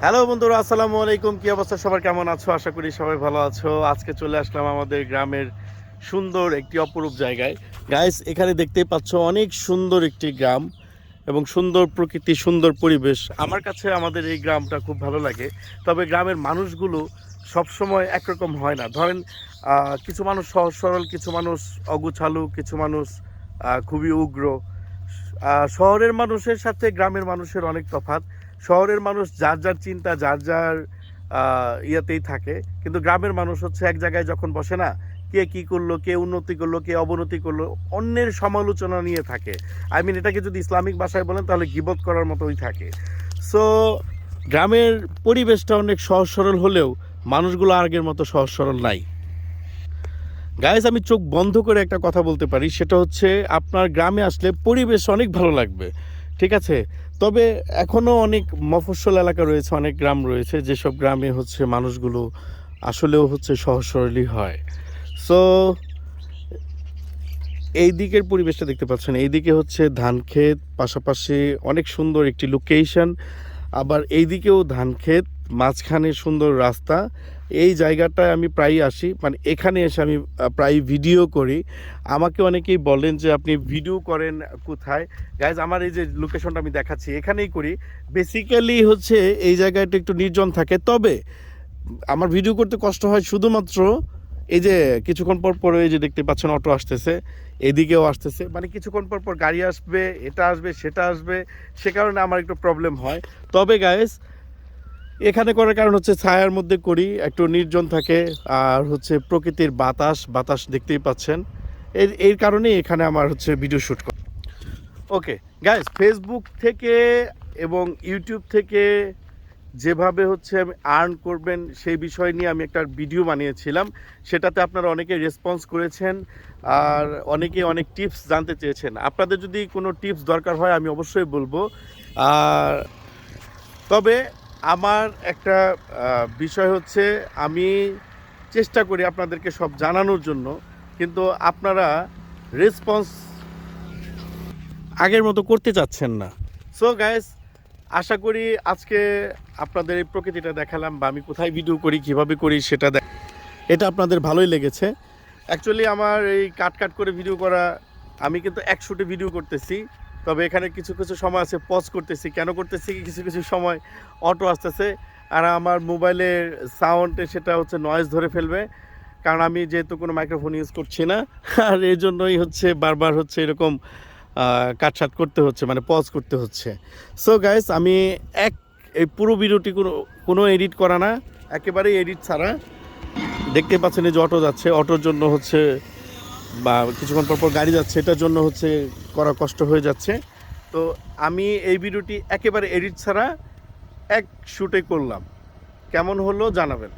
Hello বন্ধুরা, আসসালামু আলাইকুম। কি অবস্থা সবার, কেমন আছো? আশা করি সবাই ভালো আছো। আজকে চলে আসলাম আমাদের গ্রামের সুন্দর একটি অপরূপ জায়গায়। গাইস, এখানে দেখতেই পাচ্ছ অনেক সুন্দর একটি গ্রাম এবং সুন্দর প্রকৃতি, সুন্দর পরিবেশ। আমার কাছে আমাদের এই গ্রামটা খুব ভালো লাগে। তবে গ্রামের মানুষগুলো সবসময় একরকম হয় না। ধরেন কিছু মানুষ সহজ সরল, কিছু মানুষ অগুছালু, কিছু মানুষ খুবই উগ্র। শহরের মানুষের সাথে গ্রামের মানুষের অনেক তফাৎ। শহরের মানুষ যার যার চিন্তা, যার যার ইয়াতেই থাকে, কিন্তু গ্রামের মানুষ হচ্ছে এক জায়গায় যখন বসে না, কে কি করলো, কে উন্নতি করলো, কে অবনতি করলো, অন্যের সমালোচনা নিয়ে থাকে। এটাকে যদি ইসলামিক ভাষায় বলেন তাহলে গীবত করার মতোই থাকে। সো গ্রামের পরিবেশটা অনেক সহজ সরল হলেও মানুষগুলো আগের মতো সহজ সরল নাই। গাইজ, আমি চোখ বন্ধ করে একটা কথা বলতে পারি, সেটা হচ্ছে আপনার গ্রামে আসলে পরিবেশ অনেক ভালো লাগবে, ঠিক আছে? তবে এখনও অনেক মফস্বল এলাকা রয়েছে, অনেক গ্রাম রয়েছে, যেসব গ্রামে হচ্ছে মানুষগুলো আসলেও হচ্ছে সহজ সরলই হয়। সো এই দিকের পরিবেশটা দেখতে পাচ্ছেন, এইদিকে হচ্ছে ধান ক্ষেত, পাশাপাশি অনেক সুন্দর একটি লোকেশন। আবার এইদিকেও ধান ক্ষেত, মাঝখানে সুন্দর রাস্তা। এই জায়গাটায় আমি প্রায়ই আসি, মানে এখানে এসে আমি প্রায় ভিডিও করি। আমাকে অনেকেই বলেন যে আপনি ভিডিও করেন কোথায়? গাইজ, আমার এই যে লোকেশনটা আমি দেখাচ্ছি, এখানেই করি। বেসিক্যালি হচ্ছে এই জায়গাটা একটু নির্জন থাকে, তবে আমার ভিডিও করতে কষ্ট হয় শুধুমাত্র এই যে কিছুক্ষণ পর পর এই যে দেখতে পাচ্ছেন অটো আসতেছে, এদিকেও আসতেছে, মানে কিছুক্ষণ পর পর গাড়ি আসবে, এটা আসবে, সেটা আসবে, সে কারণে আমার একটু প্রবলেম হয়। তবে গাইস, এখানে করার কারণ হচ্ছে ছায়ার মধ্যে করি, একটু নির্জন থাকে, আর হচ্ছে প্রকৃতির বাতাস বাতাস দেখতেই পাচ্ছেন। এর কারণেই এখানে আমার হচ্ছে ভিডিও শ্যুট করা। ওকে গাইস, ফেসবুক থেকে এবং ইউটিউব থেকে যেভাবে হচ্ছে আমি আর্ন করবেন সেই বিষয় নিয়ে আমি একটা ভিডিও বানিয়েছিলাম। সেটাতে আপনারা অনেকে রেসপন্স করেছেন, আর অনেকে অনেক টিপস জানতে চেয়েছেন। আপনাদের যদি কোনো টিপস দরকার হয় আমি অবশ্যই বলবো। আর তবে আমার একটা বিষয় হচ্ছে, আমি চেষ্টা করি আপনাদেরকে সব জানানোর জন্য, কিন্তু আপনারা রেসপন্স আগের মতো করতে চাচ্ছেন না। সো গাইস, আশা করি আজকে আপনাদের এই প্রকৃতিটা দেখালাম, বা আমি কোথায় ভিডিও করি, কীভাবে করি সেটা এটা আপনাদের ভালোই লেগেছে। অ্যাকচুয়ালি আমার এই কাট করে ভিডিও করা, আমি কিন্তু এক শুটে ভিডিও করতেছি, তবে এখানে কিছু কিছু সময় আছে পজ করতেছি। কেন করতেছি? কিছু কিছু সময় অটো আসতেছে, আর আমার মোবাইলের সাউন্ডে সেটা হচ্ছে নয়েজ ধরে ফেলবে, কারণ আমি যেহেতু কোনো মাইক্রোফোন ইউজ করছি না। আর এই জন্যই হচ্ছে বারবার হচ্ছে এরকম কাটছাট করতে হচ্ছে, মানে পজ করতে হচ্ছে। সো গাইস, আমি এই পুরো ভিডিওটি কোনো এডিট করা না, একেবারেই এডিট ছাড়া। দেখতে পাচ্ছেন এই যে অটো যাচ্ছে, অটোর জন্য হচ্ছে, বা কিছুক্ষণ পর পর গাড়ি যাচ্ছে, এটার জন্য হচ্ছে করা কষ্ট হয়ে যাচ্ছে। তো আমি এই ভিডিওটি একেবারে এডিট ছাড়া এক শুটে করলাম। কেমন হলো জানাবেন।